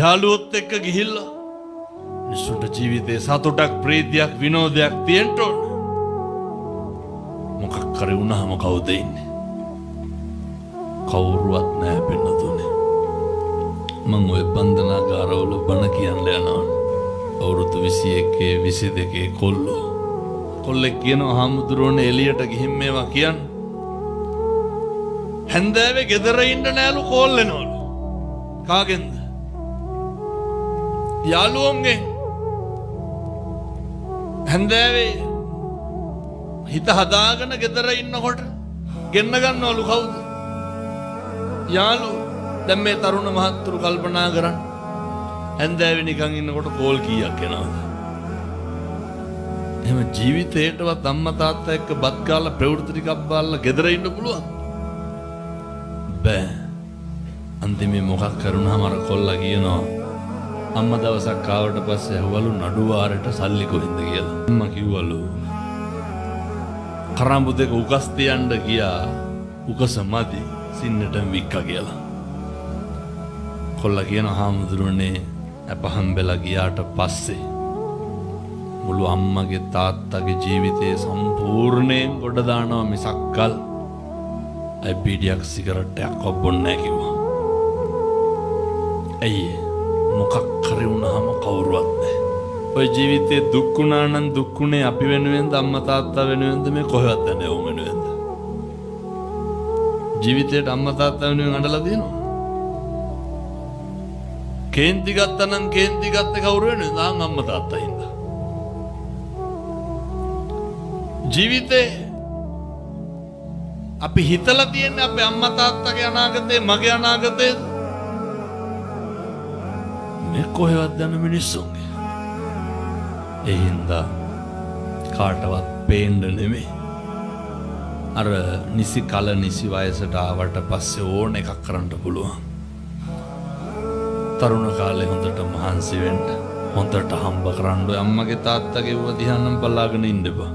යාළුවොත් එක්ක ගිහිල්ලා මිනිස්සුන්ට ජීවිතේ සතුටක් ප්‍රීතියක් විනෝදයක් තියෙන්න ඕන. මොකක් කරේ වුණාම කවුද ඉන්නේ? කවුරුවත් නැහැ පෙන්නතුනේ. මං ඔය බන්ධනාගාරවල බණ කියන්න යනවා. අවුරුදු 21 22 කොල්ලෙක් කියනවා හාමුදුරුවනේ එළියට ගිහින් මේවා කියන්න. හැන්දෑවේ ගෙදර ඉන්න නෑලු කෝල් එනවලු. කාගෙන්ද? යාළුවන්ගෙන්. හැන්දෑවේ හිත හදාගෙන ගෙදර ඉන්නකොට ගෙන්න ගන්නවලු කවුද? යාළුවෝ. දැන් මේ තරුණ මහත්තුරු කල්පනා කරන්න. හැන්දෑවේ නිකන් ඉන්නකොට කෝල් කීයක් එනවද? එහෙම ජීවිතේටවත් අම්මා තාත්තා එක්ක බත් කාලා ප්‍රවෘත්ති ටිකක් බලලා ගෙදර ඉන්න පුළුවන්? බෑ. අන්තිමේ මොකක් කරුණාම අර කොල්ලා කියනවා අම්මා දවසක් ආවට පස්සේ ඇහුවලු නඩු වාරයට සල්ලි කොහෙන්ද කියලා. අම්මා කිව්වලු කරාඹු දෙක උකස් තියන්න ගියා උකස මදි සින්නට වික්කා කියලා. කොල්ලා කියනවා හාමුදුරනේ අපහම්බෙලා ගියාට පස්සේ මුළු අම්මගේ තාත්තගේ ජීවිතේ සම්පූර්ණයෙන් ගොඩ දානවා මිසක්කල් අය බීඩියක් සිගරට්ටයක් බොන්නේ නැහැ කිව්වා. ඇයි මොකක් කරේ වුණාම කවුරුවත් නැහැ. ඔය ජීවිතේ දුක් වුණා නම් දුක්ුනේ අපි වෙනුවෙන්ද අම්මා තාත්තා වෙනුවෙන්ද මේ කොහෙවත් නැහැ උන් වෙනුවෙන්ද? ජීවිතේට අම්මා තාත්තා වෙනුවෙන් අඬලා දිනනවා. කේන්ති ගත්තා නම් කේන්ති ගත්තේ කවුරු වෙනුවෙන්ද? අම්මා තාත්තා හින්දා. ජීවිතේ අපි හිතලා තියන්නේ අපේ අම්මා තාත්තගේ අනාගතේ මගේ අනාගතේ මේ කොහෙවත් යන මිනිස්සුන්ගේ. ඒ හින්දා කාටවත් පේන්න නෙමෙයි. අර නිසි කල නිසි වයසට ආවට පස්සේ ඕන එකක් කරන්න පුළුවන්. තරුණ කාලේ හොඳට මහන්සි වෙන්න, හොඳට හම්බ කරන්න ඔය අම්මගේ තාත්තගේ ව දිහානම් බලාගෙන ඉන්න බෑ.